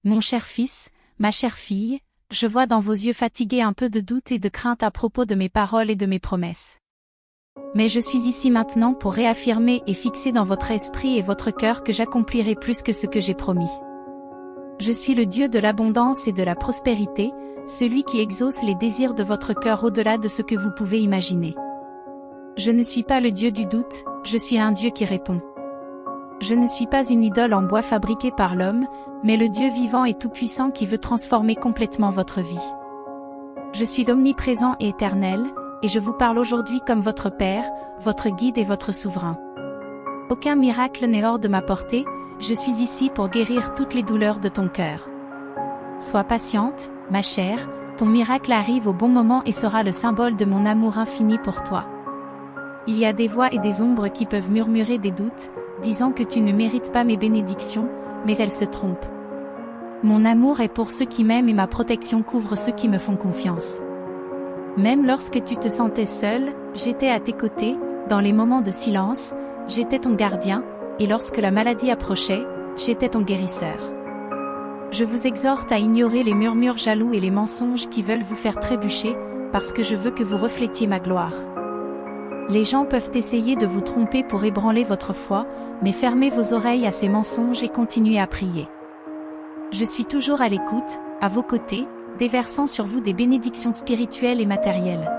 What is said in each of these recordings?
Mon cher fils, ma chère fille, je vois dans vos yeux fatigués un peu de doute et de crainte à propos de mes paroles et de mes promesses. Mais je suis ici maintenant pour réaffirmer et fixer dans votre esprit et votre cœur que j'accomplirai plus que ce que j'ai promis. Je suis le Dieu de l'abondance et de la prospérité, celui qui exauce les désirs de votre cœur au-delà de ce que vous pouvez imaginer. Je ne suis pas le Dieu du doute, je suis un Dieu qui répond. Je ne suis pas une idole en bois fabriquée par l'homme, mais le Dieu vivant et tout-puissant qui veut transformer complètement votre vie. Je suis omniprésent et éternel, et je vous parle aujourd'hui comme votre Père, votre guide et votre souverain. Aucun miracle n'est hors de ma portée, je suis ici pour guérir toutes les douleurs de ton cœur. Sois patiente, ma chère, ton miracle arrive au bon moment et sera le symbole de mon amour infini pour toi. Il y a des voix et des ombres qui peuvent murmurer des doutes, disant que tu ne mérites pas mes bénédictions, mais elles se trompent. Mon amour est pour ceux qui m'aiment et ma protection couvre ceux qui me font confiance. Même lorsque tu te sentais seul, j'étais à tes côtés, dans les moments de silence, j'étais ton gardien, et lorsque la maladie approchait, j'étais ton guérisseur. Je vous exhorte à ignorer les murmures jaloux et les mensonges qui veulent vous faire trébucher, parce que je veux que vous reflétiez ma gloire. Les gens peuvent essayer de vous tromper pour ébranler votre foi, mais fermez vos oreilles à ces mensonges et continuez à prier. Je suis toujours à l'écoute, à vos côtés, déversant sur vous des bénédictions spirituelles et matérielles.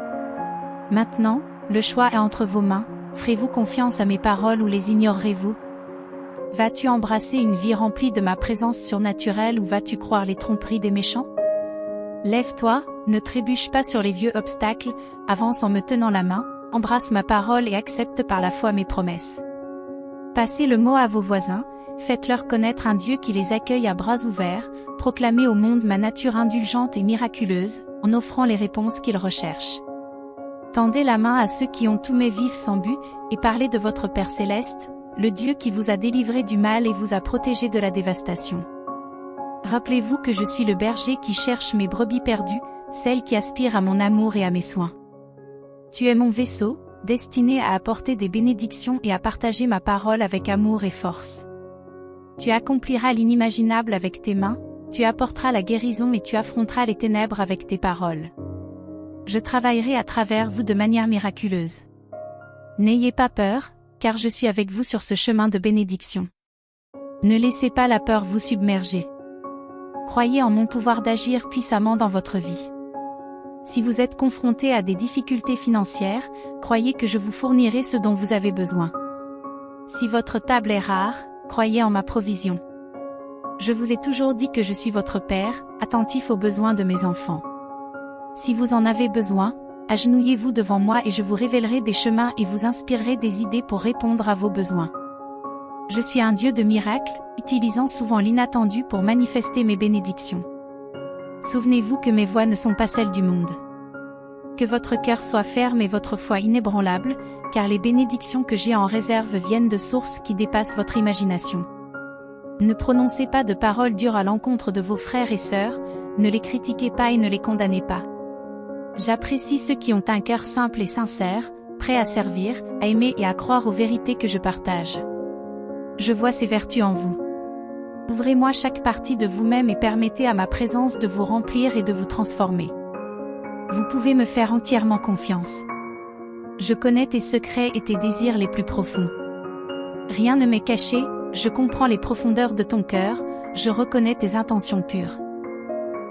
Maintenant, le choix est entre vos mains, ferez-vous confiance à mes paroles ou les ignorerez-vous? Vas-tu embrasser une vie remplie de ma présence surnaturelle ou vas-tu croire les tromperies des méchants? Lève-toi, ne trébuche pas sur les vieux obstacles, avance en me tenant la main, embrasse ma parole et accepte par la foi mes promesses. Passez le mot à vos voisins, faites-leur connaître un Dieu qui les accueille à bras ouverts, proclamez au monde ma nature indulgente et miraculeuse, en offrant les réponses qu'ils recherchent. Tendez la main à ceux qui ont tous mes vifs sans but, et parlez de votre Père céleste, le Dieu qui vous a délivré du mal et vous a protégé de la dévastation. Rappelez-vous que je suis le berger qui cherche mes brebis perdues, celles qui aspirent à mon amour et à mes soins. Tu es mon vaisseau, destiné à apporter des bénédictions et à partager ma parole avec amour et force. Tu accompliras l'inimaginable avec tes mains, tu apporteras la guérison et tu affronteras les ténèbres avec tes paroles. Je travaillerai à travers vous de manière miraculeuse. N'ayez pas peur, car je suis avec vous sur ce chemin de bénédiction. Ne laissez pas la peur vous submerger. Croyez en mon pouvoir d'agir puissamment dans votre vie. Si vous êtes confronté à des difficultés financières, croyez que je vous fournirai ce dont vous avez besoin. Si votre table est rare, croyez en ma provision. Je vous ai toujours dit que je suis votre Père, attentif aux besoins de mes enfants. Si vous en avez besoin, agenouillez-vous devant moi et je vous révélerai des chemins et vous inspirerai des idées pour répondre à vos besoins. Je suis un Dieu de miracles, utilisant souvent l'inattendu pour manifester mes bénédictions. Souvenez-vous que mes voies ne sont pas celles du monde. Que votre cœur soit ferme et votre foi inébranlable, car les bénédictions que j'ai en réserve viennent de sources qui dépassent votre imagination. Ne prononcez pas de paroles dures à l'encontre de vos frères et sœurs, ne les critiquez pas et ne les condamnez pas. J'apprécie ceux qui ont un cœur simple et sincère, prêt à servir, à aimer et à croire aux vérités que je partage. Je vois ces vertus en vous. Ouvrez-moi chaque partie de vous-même et permettez à ma présence de vous remplir et de vous transformer. Vous pouvez me faire entièrement confiance. Je connais tes secrets et tes désirs les plus profonds. Rien ne m'est caché, je comprends les profondeurs de ton cœur, je reconnais tes intentions pures.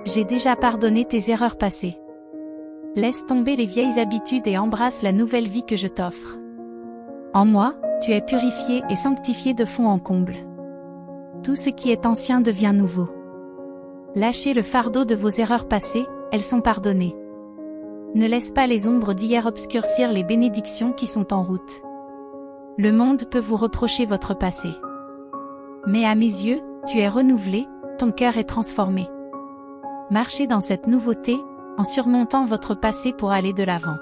J'ai déjà pardonné tes erreurs passées. Laisse tomber les vieilles habitudes et embrasse la nouvelle vie que je t'offre. En moi, tu es purifié et sanctifié de fond en comble. Tout ce qui est ancien devient nouveau. Lâchez le fardeau de vos erreurs passées, elles sont pardonnées. Ne laisse pas les ombres d'hier obscurcir les bénédictions qui sont en route. Le monde peut vous reprocher votre passé. Mais à mes yeux, tu es renouvelé, ton cœur est transformé. Marchez dans cette nouveauté, en surmontant votre passé pour aller de l'avant.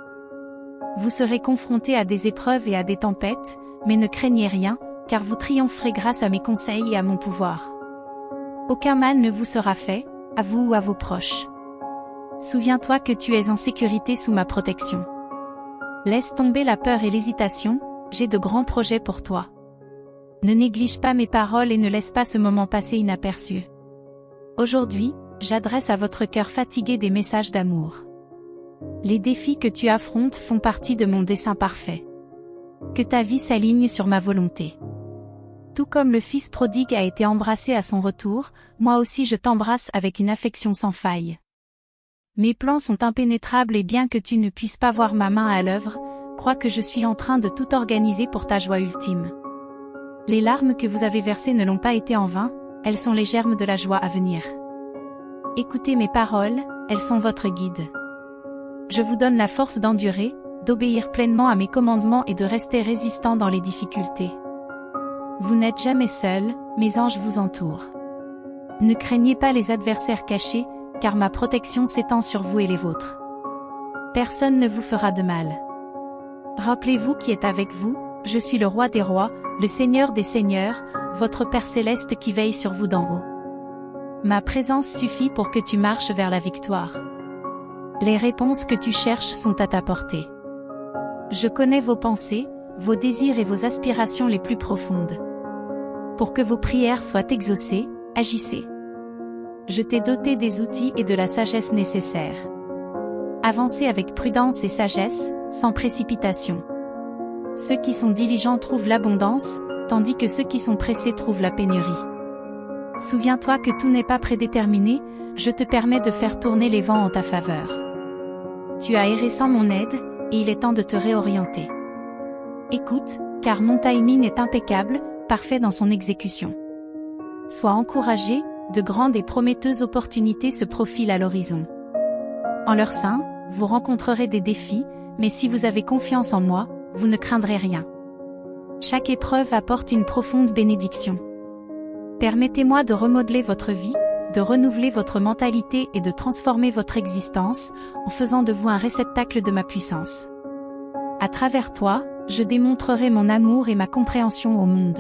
Vous serez confronté à des épreuves et à des tempêtes, mais ne craignez rien, car vous triompherez grâce à mes conseils et à mon pouvoir. Aucun mal ne vous sera fait, à vous ou à vos proches. Souviens-toi que tu es en sécurité sous ma protection. Laisse tomber la peur et l'hésitation, j'ai de grands projets pour toi. Ne néglige pas mes paroles et ne laisse pas ce moment passer inaperçu. Aujourd'hui, j'adresse à votre cœur fatigué des messages d'amour. Les défis que tu affrontes font partie de mon dessein parfait. Que ta vie s'aligne sur ma volonté. Tout comme le fils prodigue a été embrassé à son retour, moi aussi je t'embrasse avec une affection sans faille. Mes plans sont impénétrables et bien que tu ne puisses pas voir ma main à l'œuvre, crois que je suis en train de tout organiser pour ta joie ultime. Les larmes que vous avez versées ne l'ont pas été en vain, elles sont les germes de la joie à venir. Écoutez mes paroles, elles sont votre guide. Je vous donne la force d'endurer, d'obéir pleinement à mes commandements et de rester résistant dans les difficultés. Vous n'êtes jamais seul, mes anges vous entourent. Ne craignez pas les adversaires cachés, car ma protection s'étend sur vous et les vôtres. Personne ne vous fera de mal. Rappelez-vous qui est avec vous, je suis le roi des rois, le seigneur des seigneurs, votre Père céleste qui veille sur vous d'en haut. Ma présence suffit pour que tu marches vers la victoire. Les réponses que tu cherches sont à ta portée. Je connais vos pensées, vos désirs et vos aspirations les plus profondes. Pour que vos prières soient exaucées, agissez. Je t'ai doté des outils et de la sagesse nécessaires. Avancez avec prudence et sagesse, sans précipitation. Ceux qui sont diligents trouvent l'abondance, tandis que ceux qui sont pressés trouvent la pénurie. Souviens-toi que tout n'est pas prédéterminé, je te permets de faire tourner les vents en ta faveur. Tu as erré sans mon aide, et il est temps de te réorienter. Écoute, car mon timing est impeccable, parfait dans son exécution. Sois encouragé, de grandes et prometteuses opportunités se profilent à l'horizon. En leur sein, vous rencontrerez des défis, mais si vous avez confiance en moi, vous ne craindrez rien. Chaque épreuve apporte une profonde bénédiction. Permettez-moi de remodeler votre vie, de renouveler votre mentalité et de transformer votre existence, en faisant de vous un réceptacle de ma puissance. À travers toi, je démontrerai mon amour et ma compréhension au monde.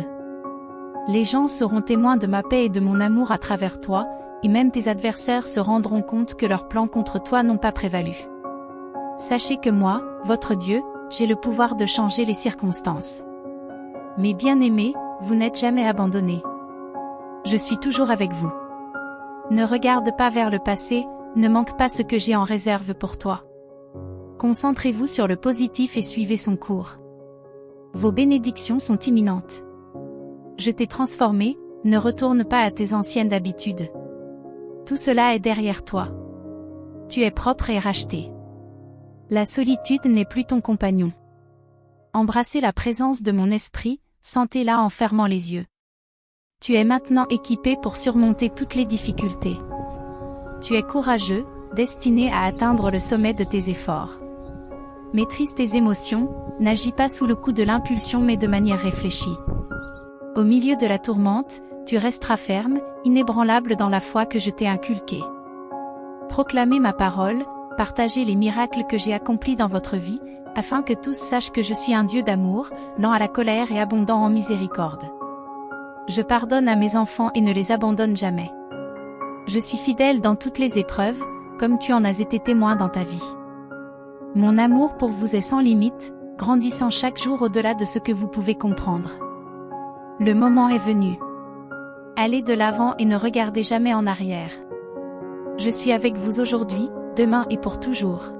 Les gens seront témoins de ma paix et de mon amour à travers toi, et même tes adversaires se rendront compte que leurs plans contre toi n'ont pas prévalu. Sachez que moi, votre Dieu, j'ai le pouvoir de changer les circonstances. Mes bien-aimés, vous n'êtes jamais abandonnés. Je suis toujours avec vous. Ne regarde pas vers le passé, ne manque pas ce que j'ai en réserve pour toi. Concentrez-vous sur le positif et suivez son cours. Vos bénédictions sont imminentes. Je t'ai transformé, ne retourne pas à tes anciennes habitudes. Tout cela est derrière toi. Tu es propre et racheté. La solitude n'est plus ton compagnon. Embrassez la présence de mon esprit, sentez-la en fermant les yeux. Tu es maintenant équipé pour surmonter toutes les difficultés. Tu es courageux, destiné à atteindre le sommet de tes efforts. Maîtrise tes émotions, n'agis pas sous le coup de l'impulsion mais de manière réfléchie. Au milieu de la tourmente, tu resteras ferme, inébranlable dans la foi que je t'ai inculquée. Proclamez ma parole, partagez les miracles que j'ai accomplis dans votre vie, afin que tous sachent que je suis un Dieu d'amour, lent à la colère et abondant en miséricorde. Je pardonne à mes enfants et ne les abandonne jamais. Je suis fidèle dans toutes les épreuves, comme tu en as été témoin dans ta vie. Mon amour pour vous est sans limite, grandissant chaque jour au-delà de ce que vous pouvez comprendre. Le moment est venu. Allez de l'avant et ne regardez jamais en arrière. Je suis avec vous aujourd'hui, demain et pour toujours.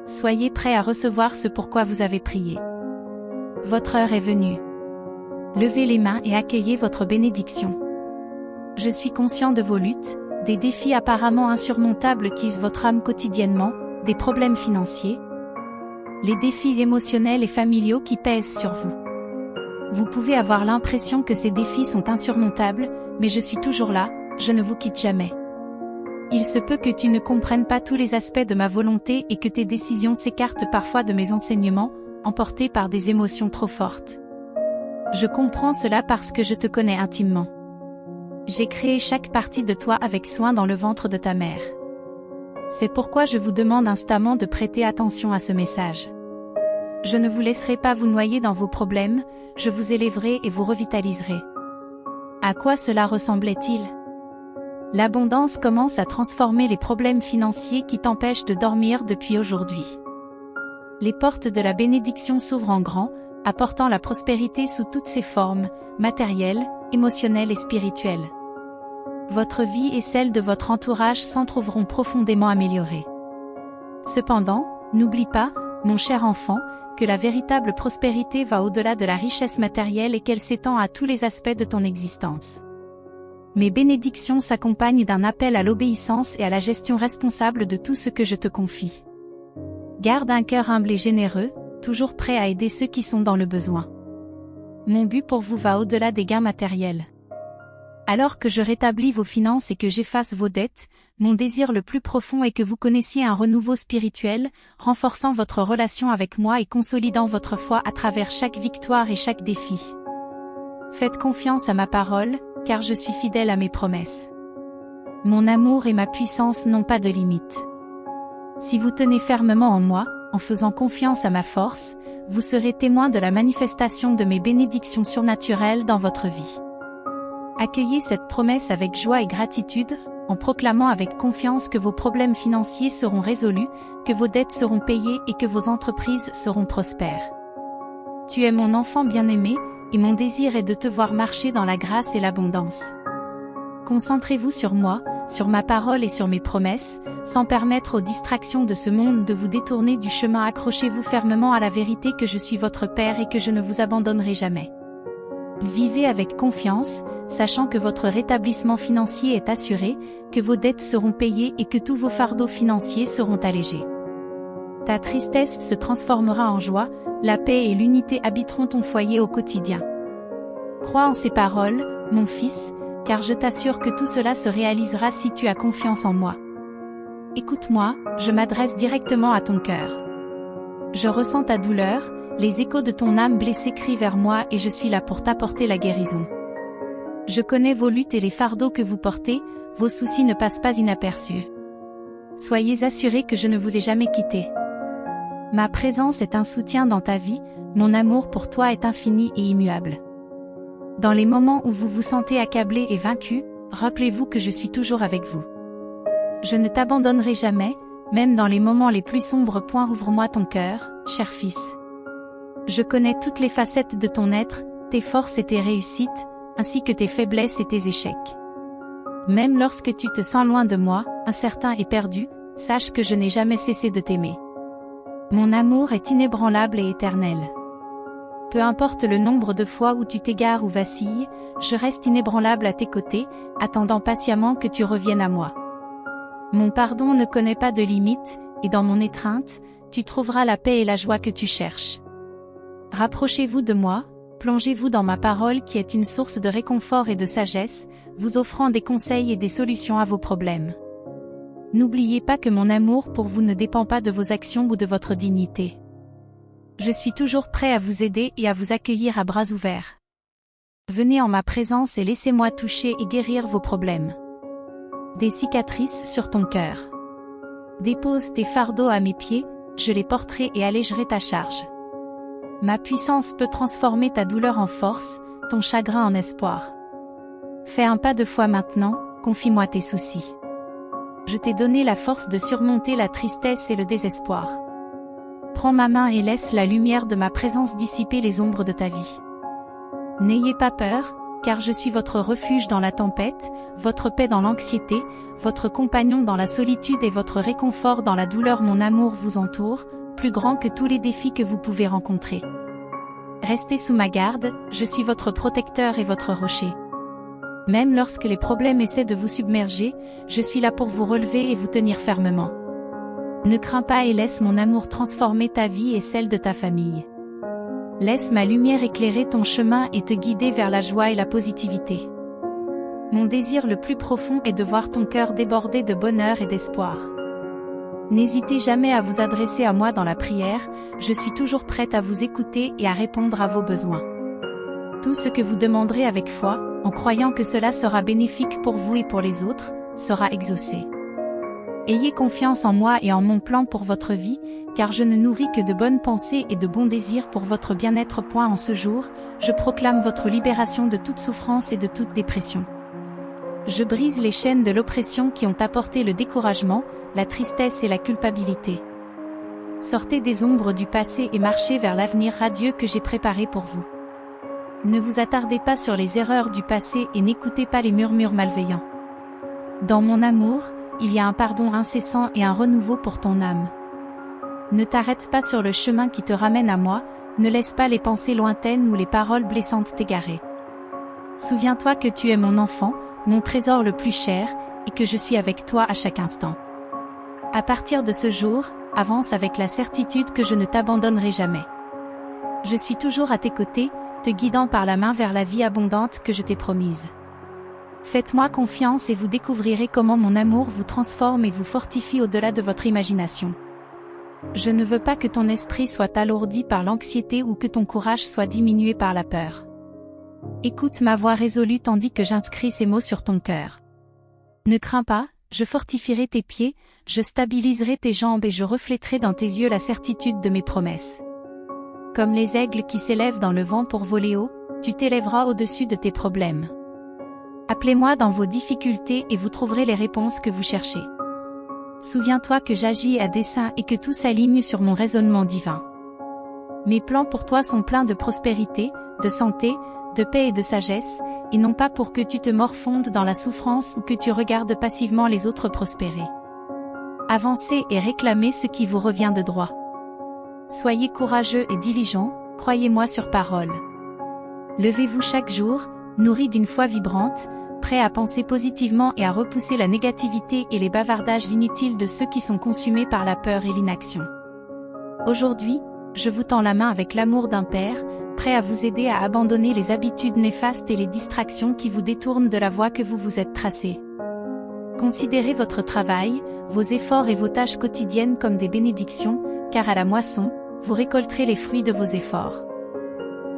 Soyez prêts à recevoir ce pourquoi vous avez prié. Votre heure est venue. Levez les mains et accueillez votre bénédiction. Je suis conscient de vos luttes, des défis apparemment insurmontables qui usent votre âme quotidiennement, des problèmes financiers, les défis émotionnels et familiaux qui pèsent sur vous. Vous pouvez avoir l'impression que ces défis sont insurmontables, mais je suis toujours là, je ne vous quitte jamais. Il se peut que tu ne comprennes pas tous les aspects de ma volonté et que tes décisions s'écartent parfois de mes enseignements, emportées par des émotions trop fortes. Je comprends cela parce que je te connais intimement. J'ai créé chaque partie de toi avec soin dans le ventre de ta mère. C'est pourquoi je vous demande instamment de prêter attention à ce message. Je ne vous laisserai pas vous noyer dans vos problèmes, je vous élèverai et vous revitaliserai. À quoi cela ressemblait-il ? L'abondance commence à transformer les problèmes financiers qui t'empêchent de dormir depuis aujourd'hui. Les portes de la bénédiction s'ouvrent en grand, apportant la prospérité sous toutes ses formes, matérielles, émotionnelles et spirituelles. votre vie et celle de votre entourage s'en trouveront profondément améliorées. Cependant, n'oublie pas, mon cher enfant, que la véritable prospérité va au-delà de la richesse matérielle et qu'elle s'étend à tous les aspects de ton existence. Mes bénédictions s'accompagnent d'un appel à l'obéissance et à la gestion responsable de tout ce que je te confie. Garde un cœur humble et généreux, toujours prêt à aider ceux qui sont dans le besoin. Mon but pour vous va au-delà des gains matériels. Alors que je rétablis vos finances et que j'efface vos dettes, mon désir le plus profond est que vous connaissiez un renouveau spirituel, renforçant votre relation avec moi et consolidant votre foi à travers chaque victoire et chaque défi. Faites confiance à ma parole, car je suis fidèle à mes promesses. Mon amour et ma puissance n'ont pas de limite. Si vous tenez fermement en moi, en faisant confiance à ma force, vous serez témoin de la manifestation de mes bénédictions surnaturelles dans votre vie. Accueillez cette promesse avec joie et gratitude, en proclamant avec confiance que vos problèmes financiers seront résolus, que vos dettes seront payées et que vos entreprises seront prospères. Tu es mon enfant bien-aimé, et mon désir est de te voir marcher dans la grâce et l'abondance. Concentrez-vous sur moi, sur ma parole et sur mes promesses, sans permettre aux distractions de ce monde de vous détourner du chemin. Accrochez-vous fermement à la vérité que je suis votre Père et que je ne vous abandonnerai jamais. Vivez avec confiance, sachant que votre rétablissement financier est assuré, que vos dettes seront payées et que tous vos fardeaux financiers seront allégés. Ta tristesse se transformera en joie, la paix et l'unité habiteront ton foyer au quotidien. Crois en ces paroles, mon fils, car je t'assure que tout cela se réalisera si tu as confiance en moi. Écoute-moi, je m'adresse directement à ton cœur. Je ressens ta douleur, les échos de ton âme blessée crient vers moi et je suis là pour t'apporter la guérison. Je connais vos luttes et les fardeaux que vous portez, vos soucis ne passent pas inaperçus. Soyez assurés que je ne vous ai jamais quitté. Ma présence est un soutien dans ta vie, mon amour pour toi est infini et immuable. Dans les moments où vous vous sentez accablé et vaincu, rappelez-vous que je suis toujours avec vous. Je ne t'abandonnerai jamais, même dans les moments les plus sombres. Ouvre-moi ton cœur, cher fils. Je connais toutes les facettes de ton être, tes forces et tes réussites, ainsi que tes faiblesses et tes échecs. Même lorsque tu te sens loin de moi, incertain et perdu, sache que je n'ai jamais cessé de t'aimer. Mon amour est inébranlable et éternel. Peu importe le nombre de fois où tu t'égares ou vacilles, je reste inébranlable à tes côtés, attendant patiemment que tu reviennes à moi. Mon pardon ne connaît pas de limite, et dans mon étreinte, tu trouveras la paix et la joie que tu cherches. Rapprochez-vous de moi, plongez-vous dans ma parole qui est une source de réconfort et de sagesse, vous offrant des conseils et des solutions à vos problèmes. N'oubliez pas que mon amour pour vous ne dépend pas de vos actions ou de votre dignité. Je suis toujours prêt à vous aider et à vous accueillir à bras ouverts. Venez en ma présence et laissez-moi toucher et guérir vos problèmes. Des cicatrices sur ton cœur. Dépose tes fardeaux à mes pieds, je les porterai et allégerai ta charge. Ma puissance peut transformer ta douleur en force, ton chagrin en espoir. Fais un pas de foi maintenant, confie-moi tes soucis. Je t'ai donné la force de surmonter la tristesse et le désespoir. Prends ma main et laisse la lumière de ma présence dissiper les ombres de ta vie. N'ayez pas peur, car je suis votre refuge dans la tempête, votre paix dans l'anxiété, votre compagnon dans la solitude et votre réconfort dans la douleur. Mon amour vous entoure, plus grand que tous les défis que vous pouvez rencontrer. Restez sous ma garde, je suis votre protecteur et votre rocher. Même lorsque les problèmes essaient de vous submerger, je suis là pour vous relever et vous tenir fermement. Ne crains pas et laisse mon amour transformer ta vie et celle de ta famille. Laisse ma lumière éclairer ton chemin et te guider vers la joie et la positivité. Mon désir le plus profond est de voir ton cœur déborder de bonheur et d'espoir. N'hésitez jamais à vous adresser à moi dans la prière, je suis toujours prête à vous écouter et à répondre à vos besoins. Tout ce que vous demanderez avec foi, en croyant que cela sera bénéfique pour vous et pour les autres, sera exaucé. Ayez confiance en moi et en mon plan pour votre vie, car je ne nourris que de bonnes pensées et de bons désirs pour votre bien-être. En ce jour, je proclame votre libération de toute souffrance et de toute dépression. Je brise les chaînes de l'oppression qui ont apporté le découragement, la tristesse et la culpabilité. Sortez des ombres du passé et marchez vers l'avenir radieux que j'ai préparé pour vous. Ne vous attardez pas sur les erreurs du passé et n'écoutez pas les murmures malveillants. Dans mon amour, il y a un pardon incessant et un renouveau pour ton âme. Ne t'arrête pas sur le chemin qui te ramène à moi, ne laisse pas les pensées lointaines ou les paroles blessantes t'égarer. Souviens-toi que tu es mon enfant, mon trésor le plus cher, et que je suis avec toi à chaque instant. À partir de ce jour, avance avec la certitude que je ne t'abandonnerai jamais. Je suis toujours à tes côtés, te guidant par la main vers la vie abondante que je t'ai promise. Faites-moi confiance et vous découvrirez comment mon amour vous transforme et vous fortifie au-delà de votre imagination. Je ne veux pas que ton esprit soit alourdi par l'anxiété ou que ton courage soit diminué par la peur. Écoute ma voix résolue tandis que j'inscris ces mots sur ton cœur. Ne crains pas, je fortifierai tes pieds, je stabiliserai tes jambes et je reflèterai dans tes yeux la certitude de mes promesses. Comme les aigles qui s'élèvent dans le vent pour voler haut, tu t'élèveras au-dessus de tes problèmes. Appelez-moi dans vos difficultés et vous trouverez les réponses que vous cherchez. Souviens-toi que j'agis à dessein et que tout s'aligne sur mon raisonnement divin. Mes plans pour toi sont pleins de prospérité, de santé, de paix et de sagesse, et non pas pour que tu te morfondes dans la souffrance ou que tu regardes passivement les autres prospérer. Avancez et réclamez ce qui vous revient de droit. Soyez courageux et diligents, croyez-moi sur parole. Levez-vous chaque jour, nourris d'une foi vibrante, prêt à penser positivement et à repousser la négativité et les bavardages inutiles de ceux qui sont consumés par la peur et l'inaction. Aujourd'hui, je vous tends la main avec l'amour d'un père, prêt à vous aider à abandonner les habitudes néfastes et les distractions qui vous détournent de la voie que vous vous êtes tracée. Considérez votre travail, vos efforts et vos tâches quotidiennes comme des bénédictions, car à la moisson, vous récolterez les fruits de vos efforts.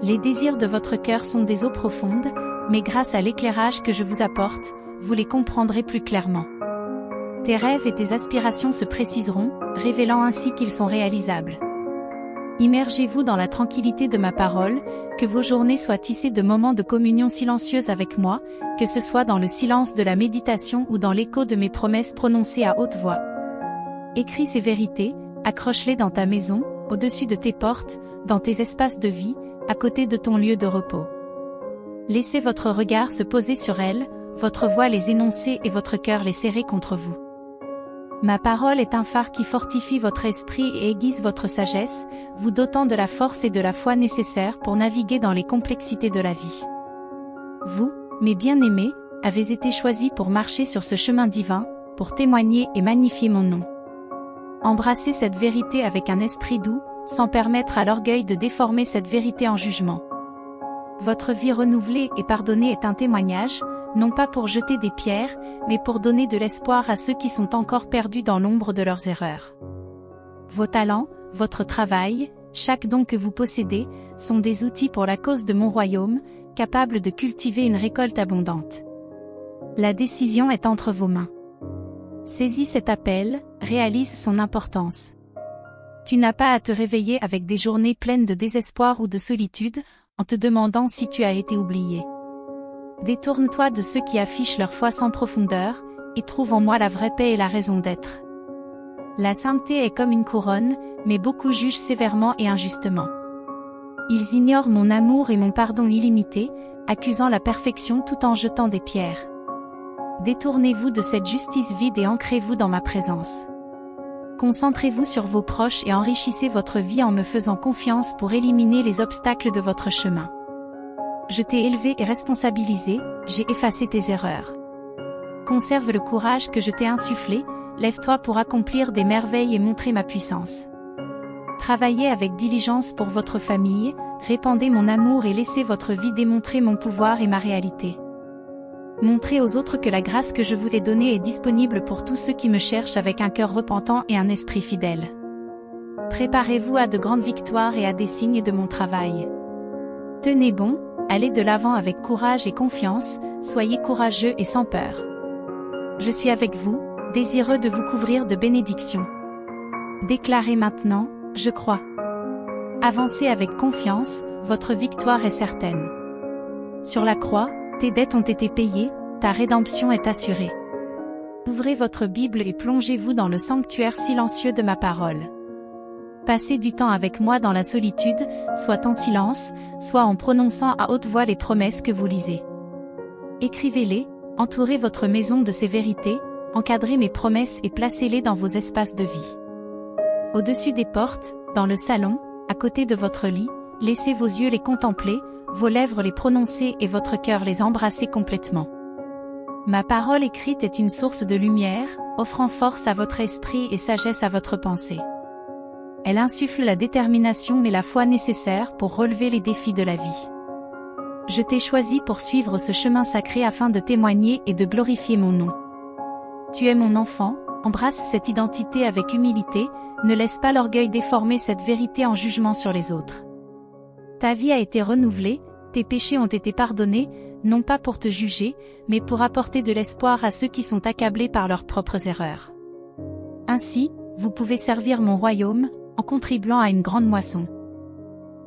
Les désirs de votre cœur sont des eaux profondes, mais grâce à l'éclairage que je vous apporte, vous les comprendrez plus clairement. Tes rêves et tes aspirations se préciseront, révélant ainsi qu'ils sont réalisables. Immergez-vous dans la tranquillité de ma parole, que vos journées soient tissées de moments de communion silencieuse avec moi, que ce soit dans le silence de la méditation ou dans l'écho de mes promesses prononcées à haute voix. Écris ces vérités, accroche-les dans ta maison, au-dessus de tes portes, dans tes espaces de vie, à côté de ton lieu de repos. Laissez votre regard se poser sur elles, votre voix les énoncer et votre cœur les serrer contre vous. Ma parole est un phare qui fortifie votre esprit et aiguise votre sagesse, vous dotant de la force et de la foi nécessaires pour naviguer dans les complexités de la vie. Vous, mes bien-aimés, avez été choisis pour marcher sur ce chemin divin, pour témoigner et magnifier mon nom. Embrassez cette vérité avec un esprit doux, sans permettre à l'orgueil de déformer cette vérité en jugement. Votre vie renouvelée et pardonnée est un témoignage, non pas pour jeter des pierres, mais pour donner de l'espoir à ceux qui sont encore perdus dans l'ombre de leurs erreurs. Vos talents, votre travail, chaque don que vous possédez, sont des outils pour la cause de mon royaume, capables de cultiver une récolte abondante. La décision est entre vos mains. Saisis cet appel, réalise son importance. Tu n'as pas à te réveiller avec des journées pleines de désespoir ou de solitude, en te demandant si tu as été oublié. Détourne-toi de ceux qui affichent leur foi sans profondeur, et trouve en moi la vraie paix et la raison d'être. La sainteté est comme une couronne, mais beaucoup jugent sévèrement et injustement. Ils ignorent mon amour et mon pardon illimité, accusant la perfection tout en jetant des pierres. Détournez-vous de cette justice vide et ancrez-vous dans ma présence. Concentrez-vous sur vos proches et enrichissez votre vie en me faisant confiance pour éliminer les obstacles de votre chemin. Je t'ai élevé et responsabilisé, j'ai effacé tes erreurs. Conserve le courage que je t'ai insufflé, lève-toi pour accomplir des merveilles et montrer ma puissance. Travaillez avec diligence pour votre famille, répandez mon amour et laissez votre vie démontrer mon pouvoir et ma réalité. Montrez aux autres que la grâce que je vous ai donnée est disponible pour tous ceux qui me cherchent avec un cœur repentant et un esprit fidèle. Préparez-vous à de grandes victoires et à des signes de mon travail. Tenez bon, allez de l'avant avec courage et confiance, soyez courageux et sans peur. Je suis avec vous, désireux de vous couvrir de bénédictions. Déclarez maintenant, je crois. Avancez avec confiance, votre victoire est certaine. Sur la croix, tes dettes ont été payées, ta rédemption est assurée. Ouvrez votre Bible et plongez-vous dans le sanctuaire silencieux de ma parole. Passez du temps avec moi dans la solitude, soit en silence, soit en prononçant à haute voix les promesses que vous lisez. Écrivez-les, Entourez votre maison de ces vérités, encadrez mes promesses et placez-les dans vos espaces de vie. Au-dessus des portes, dans le salon, à côté de votre lit, laissez vos yeux les contempler, vos lèvres les prononcer et votre cœur les embrasser complètement. Ma parole écrite est une source de lumière, offrant force à votre esprit et sagesse à votre pensée. Elle insuffle la détermination et la foi nécessaires pour relever les défis de la vie. Je t'ai choisi pour suivre ce chemin sacré afin de témoigner et de glorifier mon nom. Tu es mon enfant, embrasse cette identité avec humilité, ne laisse pas l'orgueil déformer cette vérité en jugement sur les autres. Ta vie a été renouvelée, tes péchés ont été pardonnés, non pas pour te juger, mais pour apporter de l'espoir à ceux qui sont accablés par leurs propres erreurs. Ainsi, vous pouvez servir mon royaume, en contribuant à une grande moisson.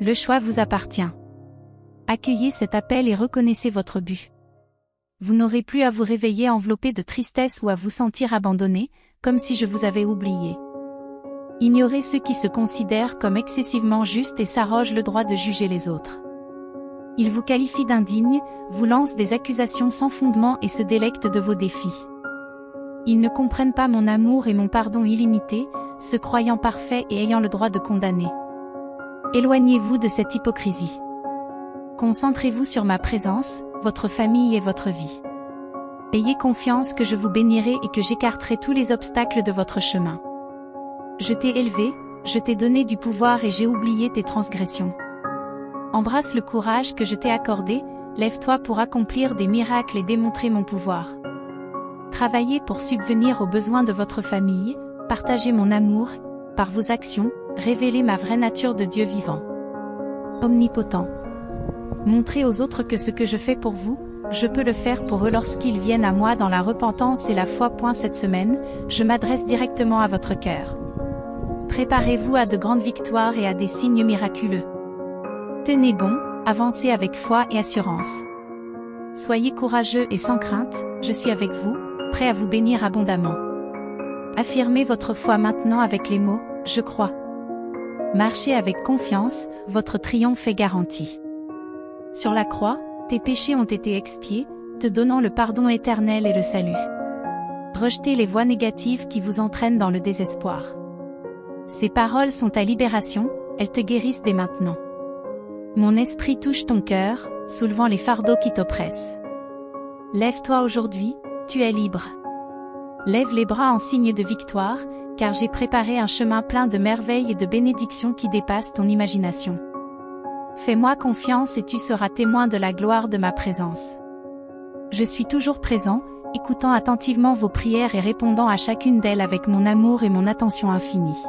Le choix vous appartient. Accueillez cet appel et reconnaissez votre but. Vous n'aurez plus à vous réveiller enveloppé de tristesse ou à vous sentir abandonné, comme si je vous avais oublié. Ignorez ceux qui se considèrent comme excessivement justes et s'arrogent le droit de juger les autres. Ils vous qualifient d'indignes, vous lancent des accusations sans fondement et se délectent de vos défis. Ils ne comprennent pas mon amour et mon pardon illimité, se croyant parfaits et ayant le droit de condamner. Éloignez-vous de cette hypocrisie. Concentrez-vous sur ma présence, votre famille et votre vie. Ayez confiance que je vous bénirai et que j'écarterai tous les obstacles de votre chemin. Je t'ai élevé, je t'ai donné du pouvoir et j'ai oublié tes transgressions. Embrasse le courage que je t'ai accordé, lève-toi pour accomplir des miracles et démontrer mon pouvoir. Travaillez pour subvenir aux besoins de votre famille, partagez mon amour, par vos actions, révélez ma vraie nature de Dieu vivant. Omnipotent. Montrez aux autres que ce que je fais pour vous, je peux le faire pour eux lorsqu'ils viennent à moi dans la repentance et la foi. Cette semaine, je m'adresse directement à votre cœur. Préparez-vous à de grandes victoires et à des signes miraculeux. Tenez bon, avancez avec foi et assurance. Soyez courageux et sans crainte, je suis avec vous, prêt à vous bénir abondamment. Affirmez votre foi maintenant avec les mots « Je crois ». Marchez avec confiance, votre triomphe est garanti. Sur la croix, tes péchés ont été expiés, te donnant le pardon éternel et le salut. Rejetez les voies négatives qui vous entraînent dans le désespoir. Ces paroles sont ta libération, elles te guérissent dès maintenant. Mon esprit touche ton cœur, soulevant les fardeaux qui t'oppressent. Lève-toi aujourd'hui, tu es libre. Lève les bras en signe de victoire, car j'ai préparé un chemin plein de merveilles et de bénédictions qui dépassent ton imagination. Fais-moi confiance et tu seras témoin de la gloire de ma présence. Je suis toujours présent, écoutant attentivement vos prières et répondant à chacune d'elles avec mon amour et mon attention infinie.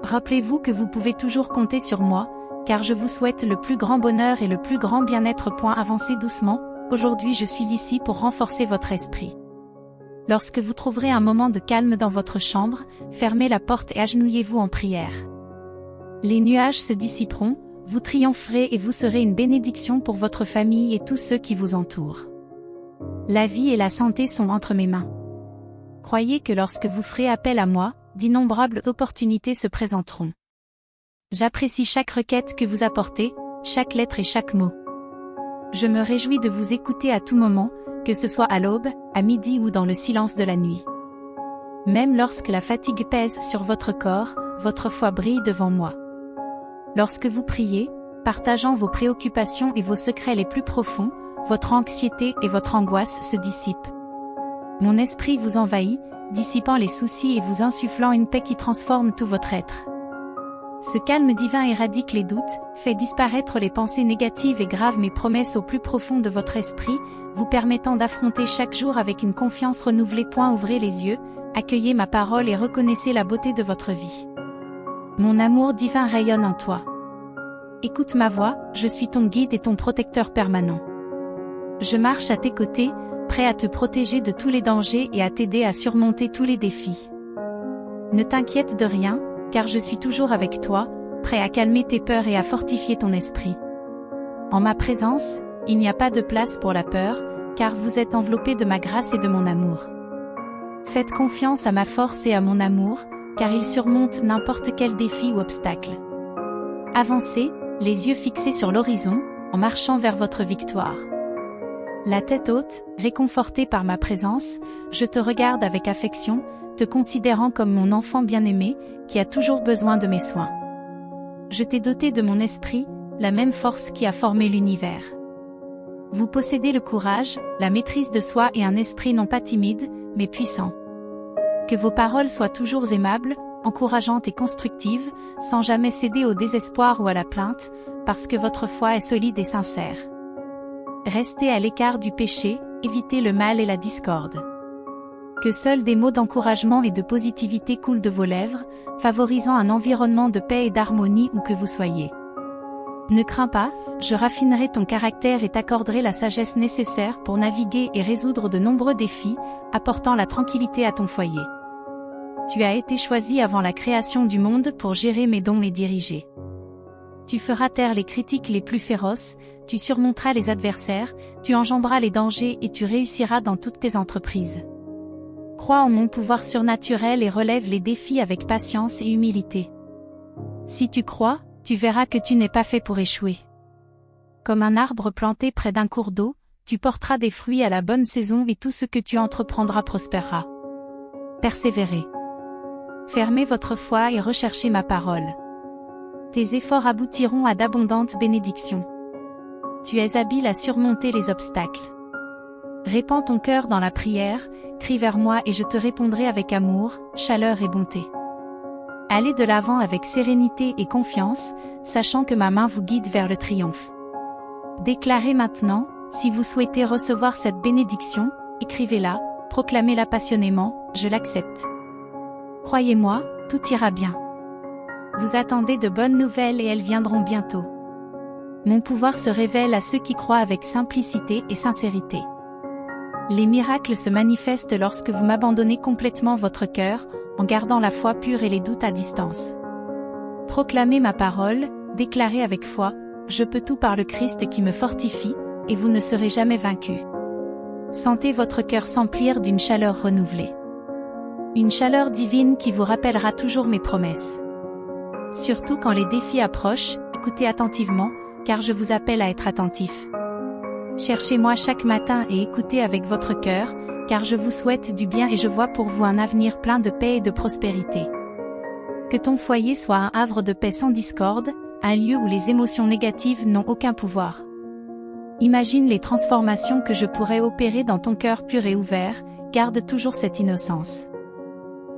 Rappelez-vous que vous pouvez toujours compter sur moi, car je vous souhaite le plus grand bonheur et le plus grand bien-être. Avancez doucement, aujourd'hui je suis ici pour renforcer votre esprit. Lorsque vous trouverez un moment de calme dans votre chambre, fermez la porte et agenouillez-vous en prière. Les nuages se dissiperont, vous triompherez et vous serez une bénédiction pour votre famille et tous ceux qui vous entourent. La vie et la santé sont entre mes mains. Croyez que lorsque vous ferez appel à moi, d'innombrables opportunités se présenteront. J'apprécie chaque requête que vous apportez, chaque lettre et chaque mot. Je me réjouis de vous écouter à tout moment, que ce soit à l'aube, à midi ou dans le silence de la nuit. Même lorsque la fatigue pèse sur votre corps, votre foi brille devant moi. Lorsque vous priez, partageant vos préoccupations et vos secrets les plus profonds, votre anxiété et votre angoisse se dissipent. Mon esprit vous envahit, dissipant les soucis et vous insufflant une paix qui transforme tout votre être. Ce calme divin éradique les doutes, fait disparaître les pensées négatives et grave mes promesses au plus profond de votre esprit, vous permettant d'affronter chaque jour avec une confiance renouvelée. Ouvrez les yeux, accueillez ma parole et reconnaissez la beauté de votre vie. Mon amour divin rayonne en toi. Écoute ma voix, je suis ton guide et ton protecteur permanent. Je marche à tes côtés, prêt à te protéger de tous les dangers et à t'aider à surmonter tous les défis. Ne t'inquiète de rien, car je suis toujours avec toi, prêt à calmer tes peurs et à fortifier ton esprit. En ma présence, il n'y a pas de place pour la peur, car vous êtes enveloppés de ma grâce et de mon amour. Faites confiance à ma force et à mon amour, car il surmonte n'importe quel défi ou obstacle. Avancez, les yeux fixés sur l'horizon, en marchant vers votre victoire. La tête haute, réconforté par ma présence, je te regarde avec affection, te considérant comme mon enfant bien-aimé, qui a toujours besoin de mes soins. Je t'ai doté de mon esprit, la même force qui a formé l'univers. Vous possédez le courage, la maîtrise de soi et un esprit non pas timide, mais puissant. Que vos paroles soient toujours aimables, encourageantes et constructives, sans jamais céder au désespoir ou à la plainte, parce que votre foi est solide et sincère. Restez à l'écart du péché, évitez le mal et la discorde. Que seuls des mots d'encouragement et de positivité coulent de vos lèvres, favorisant un environnement de paix et d'harmonie où que vous soyez. Ne crains pas, je raffinerai ton caractère et t'accorderai la sagesse nécessaire pour naviguer et résoudre de nombreux défis, apportant la tranquillité à ton foyer. Tu as été choisi avant la création du monde pour gérer mes dons et diriger. Tu feras taire les critiques les plus féroces, tu surmonteras les adversaires, tu enjamberas les dangers et tu réussiras dans toutes tes entreprises. Crois en mon pouvoir surnaturel et relève les défis avec patience et humilité. Si tu crois, tu verras que tu n'es pas fait pour échouer. Comme un arbre planté près d'un cours d'eau, tu porteras des fruits à la bonne saison et tout ce que tu entreprendras prospérera. Persévérez. Fermez votre foi et recherchez ma parole. Tes efforts aboutiront à d'abondantes bénédictions. Tu es habile à surmonter les obstacles. Répands ton cœur dans la prière, crie vers moi et je te répondrai avec amour, chaleur et bonté. Allez de l'avant avec sérénité et confiance, sachant que ma main vous guide vers le triomphe. Déclarez maintenant, si vous souhaitez recevoir cette bénédiction, écrivez-la, proclamez-la passionnément, je l'accepte. Croyez-moi, tout ira bien. Vous attendez de bonnes nouvelles et elles viendront bientôt. Mon pouvoir se révèle à ceux qui croient avec simplicité et sincérité. Les miracles se manifestent lorsque vous m'abandonnez complètement votre cœur, en gardant la foi pure et les doutes à distance. Proclamez ma parole, déclarez avec foi, je peux tout par le Christ qui me fortifie, et vous ne serez jamais vaincus. Sentez votre cœur s'emplir d'une chaleur renouvelée. Une chaleur divine qui vous rappellera toujours mes promesses. Surtout quand les défis approchent, écoutez attentivement, car je vous appelle à être attentif. Cherchez-moi chaque matin et écoutez avec votre cœur, car je vous souhaite du bien et je vois pour vous un avenir plein de paix et de prospérité. Que ton foyer soit un havre de paix sans discorde, un lieu où les émotions négatives n'ont aucun pouvoir. Imagine les transformations que je pourrais opérer dans ton cœur pur et ouvert, garde toujours cette innocence.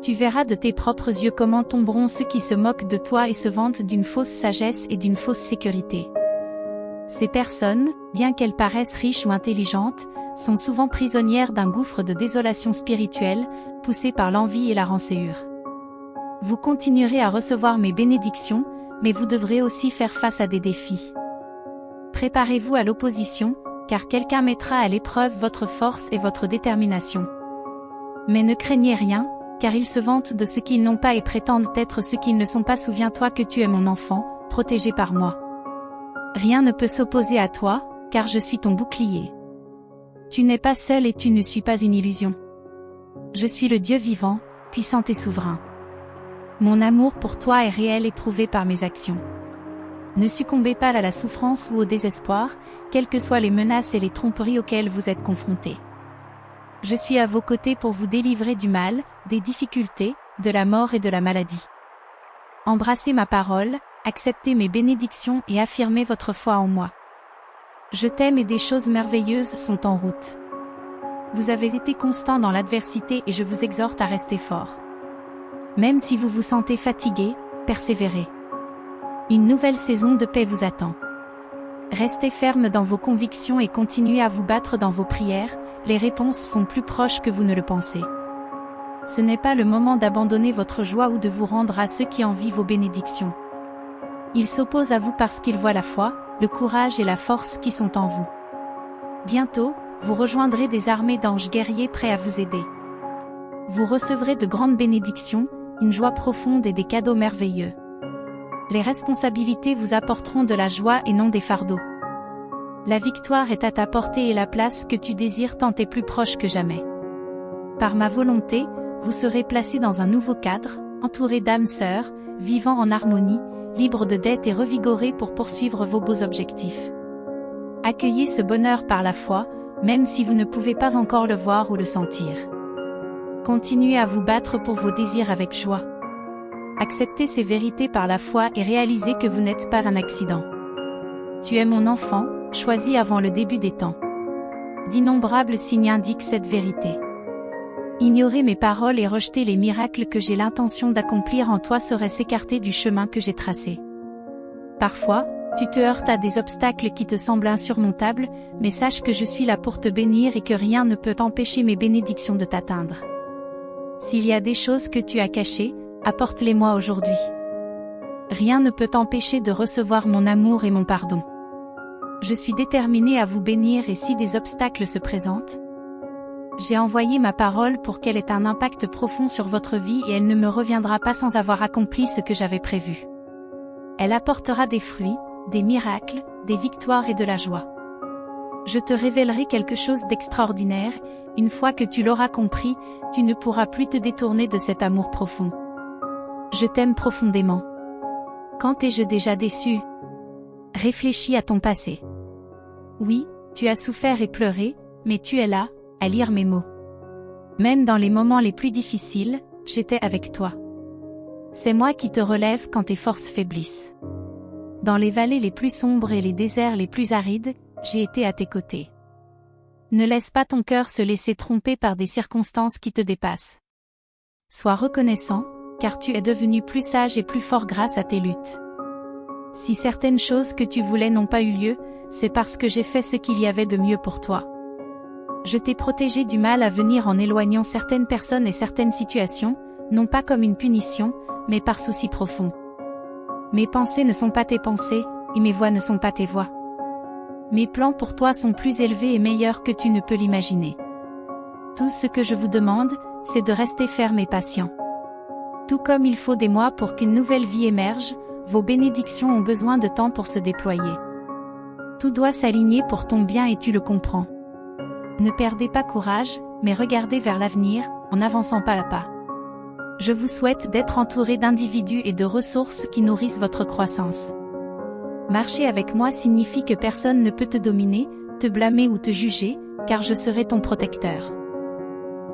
Tu verras de tes propres yeux comment tomberont ceux qui se moquent de toi et se vantent d'une fausse sagesse et d'une fausse sécurité. Ces personnes, bien qu'elles paraissent riches ou intelligentes, sont souvent prisonnières d'un gouffre de désolation spirituelle, poussées par l'envie et la rancœur. Vous continuerez à recevoir mes bénédictions, mais vous devrez aussi faire face à des défis. Préparez-vous à l'opposition, car quelqu'un mettra à l'épreuve votre force et votre détermination. Mais ne craignez rien, car ils se vantent de ce qu'ils n'ont pas et prétendent être ce qu'ils ne sont pas. Souviens-toi que tu es mon enfant, protégé par moi. Rien ne peut s'opposer à toi, car je suis ton bouclier. Tu n'es pas seul et tu ne suis pas une illusion. Je suis le Dieu vivant, puissant et souverain. Mon amour pour toi est réel et prouvé par mes actions. Ne succombez pas à la souffrance ou au désespoir, quelles que soient les menaces et les tromperies auxquelles vous êtes confrontés. Je suis à vos côtés pour vous délivrer du mal, des difficultés, de la mort et de la maladie. Embrassez ma parole, acceptez mes bénédictions et affirmez votre foi en moi. Je t'aime et des choses merveilleuses sont en route. Vous avez été constant dans l'adversité et je vous exhorte à rester fort. Même si vous vous sentez fatigué, persévérez. Une nouvelle saison de paix vous attend. Restez ferme dans vos convictions et continuez à vous battre dans vos prières, les réponses sont plus proches que vous ne le pensez. Ce n'est pas le moment d'abandonner votre joie ou de vous rendre à ceux qui envient vos bénédictions. Ils s'opposent à vous parce qu'ils voient la foi, le courage et la force qui sont en vous. Bientôt, vous rejoindrez des armées d'anges guerriers prêts à vous aider. Vous recevrez de grandes bénédictions, une joie profonde et des cadeaux merveilleux. Les responsabilités vous apporteront de la joie et non des fardeaux. La victoire est à ta portée et la place que tu désires tant est plus proche que jamais. Par ma volonté, vous serez placé dans un nouveau cadre, entouré d'âmes sœurs, vivant en harmonie, libre de dettes et revigoré pour poursuivre vos beaux objectifs. Accueillez ce bonheur par la foi, même si vous ne pouvez pas encore le voir ou le sentir. Continuez à vous battre pour vos désirs avec joie. Acceptez ces vérités par la foi et réalisez que vous n'êtes pas un accident. Tu es mon enfant, choisi avant le début des temps. D'innombrables signes indiquent cette vérité. Ignorer mes paroles et rejeter les miracles que j'ai l'intention d'accomplir en toi serait s'écarter du chemin que j'ai tracé. Parfois, tu te heurtes à des obstacles qui te semblent insurmontables, mais sache que je suis là pour te bénir et que rien ne peut empêcher mes bénédictions de t'atteindre. S'il y a des choses que tu as cachées, apporte-les-moi aujourd'hui. Rien ne peut t'empêcher de recevoir mon amour et mon pardon. Je suis déterminée à vous bénir et si des obstacles se présentent, j'ai envoyé ma parole pour qu'elle ait un impact profond sur votre vie et elle ne me reviendra pas sans avoir accompli ce que j'avais prévu. Elle apportera des fruits, des miracles, des victoires et de la joie. Je te révélerai quelque chose d'extraordinaire, une fois que tu l'auras compris, tu ne pourras plus te détourner de cet amour profond. Je t'aime profondément. Quand t'ai-je déjà déçu? Réfléchis à ton passé. Oui, tu as souffert et pleuré, mais tu es là, à lire mes mots. Même dans les moments les plus difficiles, j'étais avec toi. C'est moi qui te relève quand tes forces faiblissent. Dans les vallées les plus sombres et les déserts les plus arides, j'ai été à tes côtés. Ne laisse pas ton cœur se laisser tromper par des circonstances qui te dépassent. Sois reconnaissant, car tu es devenu plus sage et plus fort grâce à tes luttes. Si certaines choses que tu voulais n'ont pas eu lieu, c'est parce que j'ai fait ce qu'il y avait de mieux pour toi. Je t'ai protégé du mal à venir en éloignant certaines personnes et certaines situations, non pas comme une punition, mais par souci profond. Mes pensées ne sont pas tes pensées, et mes voies ne sont pas tes voies. Mes plans pour toi sont plus élevés et meilleurs que tu ne peux l'imaginer. Tout ce que je vous demande, c'est de rester ferme et patient. Tout comme il faut des mois pour qu'une nouvelle vie émerge, vos bénédictions ont besoin de temps pour se déployer. Tout doit s'aligner pour ton bien et tu le comprends. Ne perdez pas courage, mais regardez vers l'avenir, en avançant pas à pas. Je vous souhaite d'être entouré d'individus et de ressources qui nourrissent votre croissance. Marcher avec moi signifie que personne ne peut te dominer, te blâmer ou te juger, car je serai ton protecteur.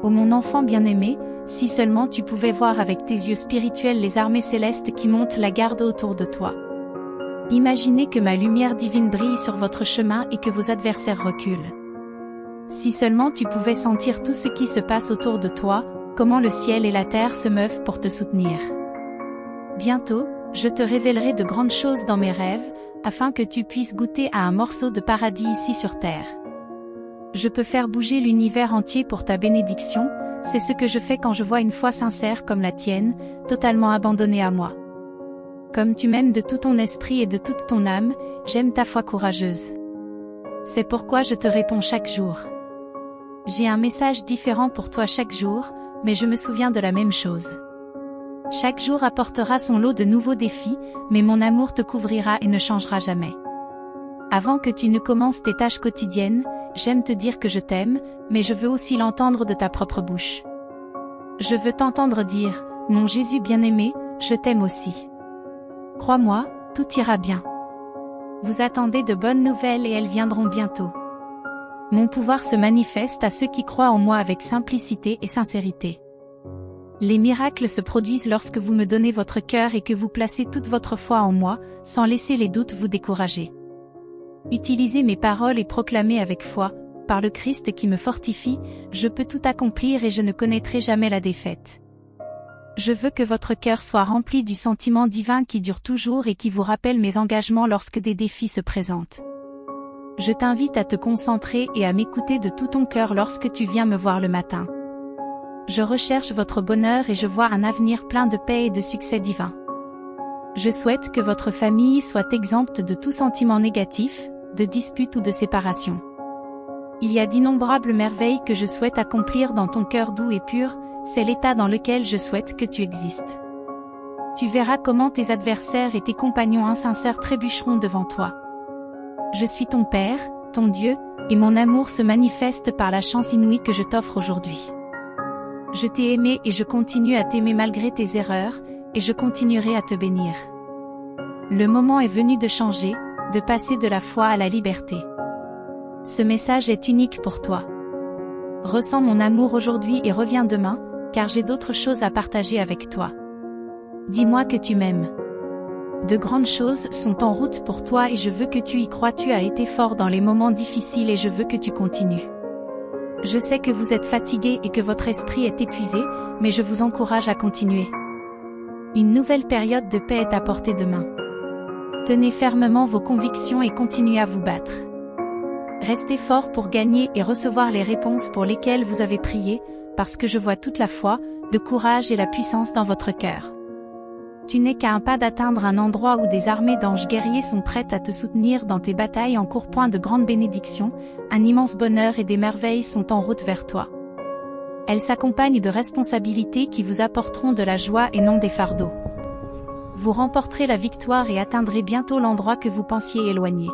Ô mon enfant bien-aimé, si seulement tu pouvais voir avec tes yeux spirituels les armées célestes qui montent la garde autour de toi. Imaginez que ma lumière divine brille sur votre chemin et que vos adversaires reculent. Si seulement tu pouvais sentir tout ce qui se passe autour de toi, comment le ciel et la terre se meuvent pour te soutenir. Bientôt, je te révélerai de grandes choses dans mes rêves, afin que tu puisses goûter à un morceau de paradis ici sur terre. Je peux faire bouger l'univers entier pour ta bénédiction, c'est ce que je fais quand je vois une foi sincère comme la tienne, totalement abandonnée à moi. Comme tu m'aimes de tout ton esprit et de toute ton âme, j'aime ta foi courageuse. C'est pourquoi je te réponds chaque jour. J'ai un message différent pour toi chaque jour, mais je me souviens de la même chose. Chaque jour apportera son lot de nouveaux défis, mais mon amour te couvrira et ne changera jamais. Avant que tu ne commences tes tâches quotidiennes, j'aime te dire que je t'aime, mais je veux aussi l'entendre de ta propre bouche. Je veux t'entendre dire, mon Jésus bien-aimé, je t'aime aussi. Crois-moi, tout ira bien. Vous attendez de bonnes nouvelles et elles viendront bientôt. Mon pouvoir se manifeste à ceux qui croient en moi avec simplicité et sincérité. Les miracles se produisent lorsque vous me donnez votre cœur et que vous placez toute votre foi en moi, sans laisser les doutes vous décourager. Utilisez mes paroles et proclamez avec foi, par le Christ qui me fortifie, je peux tout accomplir et je ne connaîtrai jamais la défaite. Je veux que votre cœur soit rempli du sentiment divin qui dure toujours et qui vous rappelle mes engagements lorsque des défis se présentent. Je t'invite à te concentrer et à m'écouter de tout ton cœur lorsque tu viens me voir le matin. Je recherche votre bonheur et je vois un avenir plein de paix et de succès divin. Je souhaite que votre famille soit exempte de tout sentiment négatif, de dispute ou de séparation. Il y a d'innombrables merveilles que je souhaite accomplir dans ton cœur doux et pur, c'est l'état dans lequel je souhaite que tu existes. Tu verras comment tes adversaires et tes compagnons insincères trébucheront devant toi. Je suis ton Père, ton Dieu, et mon amour se manifeste par la chance inouïe que je t'offre aujourd'hui. Je t'ai aimé et je continue à t'aimer malgré tes erreurs, et je continuerai à te bénir. Le moment est venu de changer, de passer de la foi à la liberté. Ce message est unique pour toi. Ressens mon amour aujourd'hui et reviens demain, car j'ai d'autres choses à partager avec toi. Dis-moi que tu m'aimes. De grandes choses sont en route pour toi et je veux que tu y crois. Tu as été fort dans les moments difficiles et je veux que tu continues. Je sais que vous êtes fatigué et que votre esprit est épuisé, mais je vous encourage à continuer. Une nouvelle période de paix est à portée de main. Tenez fermement vos convictions et continuez à vous battre. Restez fort pour gagner et recevoir les réponses pour lesquelles vous avez prié, parce que je vois toute la foi, le courage et la puissance dans votre cœur. Tu n'es qu'à un pas d'atteindre un endroit où des armées d'anges guerriers sont prêtes à te soutenir dans tes batailles en cours. Point de grande bénédiction, un immense bonheur et des merveilles sont en route vers toi. Elles s'accompagnent de responsabilités qui vous apporteront de la joie et non des fardeaux. Vous remporterez la victoire et atteindrez bientôt l'endroit que vous pensiez éloigné.